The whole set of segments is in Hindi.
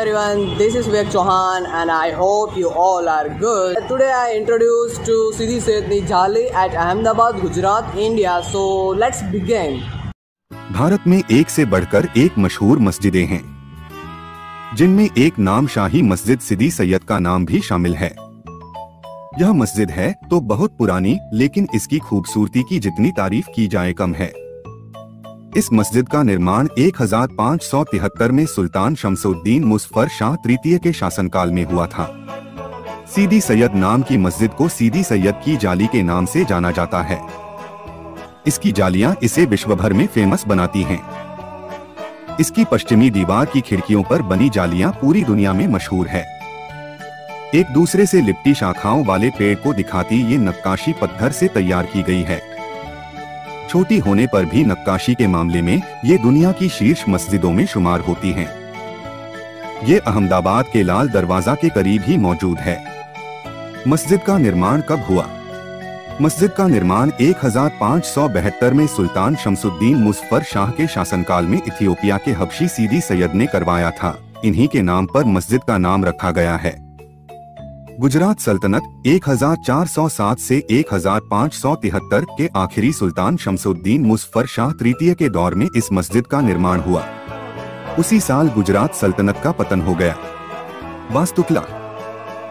everyone, this is Vivek Chauhan and I hope you all are good. Today I introduced to Sidi Sayyidni Jali at Ahmedabad, Gujarat, India. So let's begin. Bharat में एक से बढ़कर एक मशहूर मस्जिदें हैं, जिनमें एक नाम शाही मस्जिद सिदी सैयद का नाम भी शामिल है। यह मस्जिद है तो बहुत पुरानी, लेकिन इसकी खूबसूरती की जितनी तारीफ की जाए कम है। इस मस्जिद का निर्माण 1573 में सुल्तान शमसुद्दीन मुज़फ़्फ़र शाह तृतीय के शासनकाल में हुआ था। सीदी सैयद नाम की मस्जिद को सीदी सैयद की जाली के नाम से जाना जाता है। इसकी जालियां इसे विश्व भर में फेमस बनाती हैं। इसकी पश्चिमी दीवार की खिड़कियों पर बनी जालियां पूरी दुनिया में मशहूर है। एक दूसरे से लिपटी शाखाओं वाले पेड़ को दिखाती ये नक्काशी पत्थर से तैयार की गई है। छोटी होने पर भी नक्काशी के मामले में ये दुनिया की शीर्ष मस्जिदों में शुमार होती हैं। ये अहमदाबाद के लाल दरवाजा के करीब ही मौजूद है। मस्जिद का निर्माण कब हुआ? मस्जिद का निर्माण 1572 में सुल्तान शमसुद्दीन मुज़फ़्फ़र शाह के शासनकाल में इथियोपिया के हबशी सीदी सैयद ने करवाया था। इन्हीं के नाम पर मस्जिद का नाम रखा गया है। गुजरात सल्तनत 1407 से 1573 के आखिरी सुल्तान शमसुद्दीन मुज़फ़्फ़र शाह तृतीय के दौर में इस मस्जिद का निर्माण हुआ। उसी साल गुजरात सल्तनत का पतन हो गया। वास्तुकला: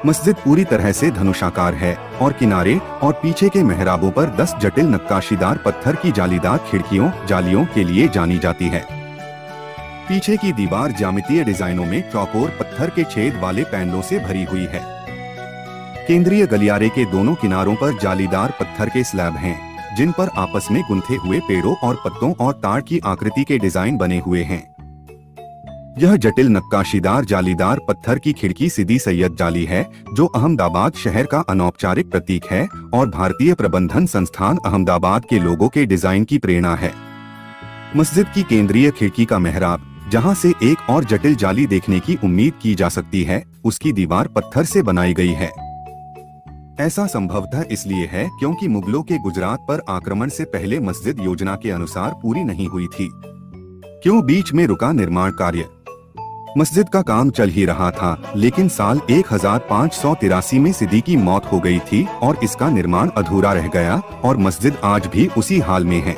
मस्जिद पूरी तरह से धनुषाकार है और किनारे और पीछे के मेहराबों पर 10 जटिल नक्काशीदार पत्थर की जालीदार जालियों के लिए जानी जाती है। पीछे की दीवार ज्यामितीय डिजाइनों में चौकोर पत्थर के छेद वाले पैनलों से भरी हुई है। केंद्रीय गलियारे के दोनों किनारों पर जालीदार पत्थर के स्लैब हैं, जिन पर आपस में गुंथे हुए पेड़ों और पत्तों और ताड़ की आकृति के डिजाइन बने हुए हैं। यह जटिल नक्काशीदार जालीदार पत्थर की खिड़की सिदी सैयद जाली है, जो अहमदाबाद शहर का अनौपचारिक प्रतीक है और भारतीय प्रबंधन संस्थान अहमदाबाद के लोगों के डिजाइन की प्रेरणा है। मस्जिद की केंद्रीय खिड़की का मेहराब, जहां से एक और जटिल जाली देखने की उम्मीद की जा सकती है, उसकी दीवार पत्थर से बनाई गई है। ऐसा संभवतः इसलिए है क्योंकि मुगलों के गुजरात पर आक्रमण से पहले मस्जिद योजना के अनुसार पूरी नहीं हुई थी। क्यों बीच में रुका निर्माण कार्य? मस्जिद का काम चल ही रहा था, लेकिन साल 1583 में सिदी की मौत हो गई थी और इसका निर्माण अधूरा रह गया और मस्जिद आज भी उसी हाल में है।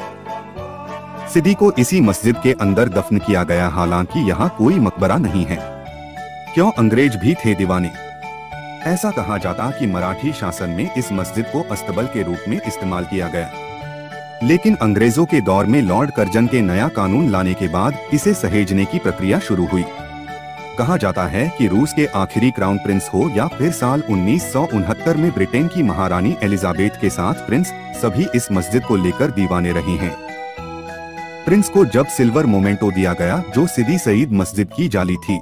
सिदी को इसी मस्जिद के अंदर दफन किया गया, हालांकि यहाँ कोई मकबरा नहीं है। क्यों अंग्रेज भी थे दीवाने? ऐसा कहा जाता कि मराठी शासन में इस मस्जिद को अस्तबल के रूप में इस्तेमाल किया गया, लेकिन अंग्रेजों के दौर में लॉर्ड कर्जन के नया कानून लाने के बाद इसे सहेजने की प्रक्रिया शुरू हुई। कहा जाता है कि रूस के आखिरी क्राउन प्रिंस हो या फिर साल 1969 में ब्रिटेन की महारानी एलिजाबेथ के साथ प्रिंस, सभी इस मस्जिद को लेकर दीवाने रहे हैं। प्रिंस को जब सिल्वर मोमेंटो दिया गया, जो सिदी सईद मस्जिद की जाली थी।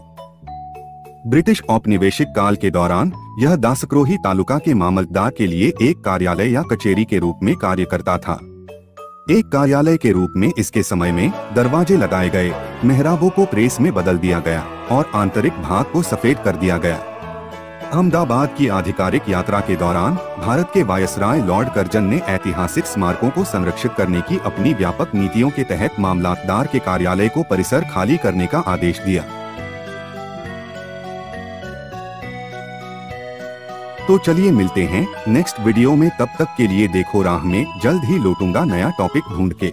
ब्रिटिश औपनिवेशिक काल के दौरान यह दासक्रोही तालुका के मामलतदार के लिए एक कार्यालय या कचेरी के रूप में कार्य करता था। एक कार्यालय के रूप में इसके समय में दरवाजे लगाए गए, मेहराबों को प्रेस में बदल दिया गया और आंतरिक भाग को सफेद कर दिया गया। अहमदाबाद की आधिकारिक यात्रा के दौरान भारत के वायसराय लॉर्ड कर्जन ने ऐतिहासिक स्मारकों को संरक्षित करने की अपनी व्यापक नीतियों के तहत मामलतदार के कार्यालय को परिसर खाली करने का आदेश दिया। तो चलिए मिलते हैं नेक्स्ट वीडियो में, तब तक के लिए देखो राह में, जल्द ही लौटूंगा नया टॉपिक ढूंढ के।